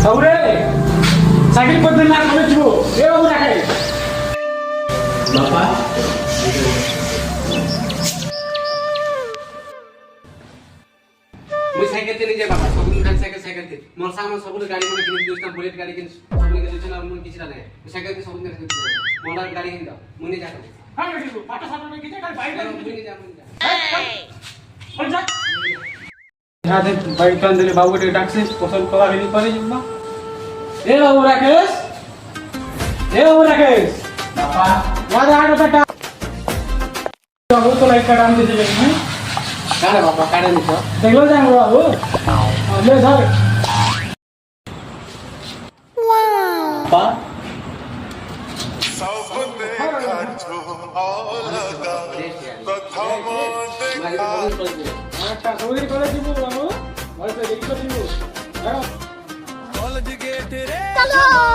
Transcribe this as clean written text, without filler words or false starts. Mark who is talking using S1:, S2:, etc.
S1: বাবুরে সাইকেল করতে না করে দিব এ বাবু রাখে বাবা
S2: মুই সাইকেল তে নিজে বাবা সবুজ খান সাইকেল তে মোর সামনে সবুজ গাড়ি মনে কিনে দিছতাম বুলেট গাড়ি কিনে সবুজ কিনে দিছনা আর মুই কিছু না সাইকেল তে সবুজ কিনে মোর গাড়ি কিনে দাও মুই নি যাও
S1: হ্যাঁ দিব পাটা সামনে কিনে গাড়ি বাইক
S2: মুই নি যাও
S1: বল যা যাতে বাইক টান দিলে বাবুকে ডাকছে পছন্দ করা হইনি করে যাবা এ বাবু রাকেশ বাবা ওয়াদা আড়ো বেটা বাবু তো লাইক কাটাম দিতে যাবি
S2: কারে বাবা কারে নিছো
S1: দেখলো যাই বাবু ले धर
S2: বাবা
S1: একটা সৌদি করে দিব বাবু বলতে দেখি দিব
S3: চলো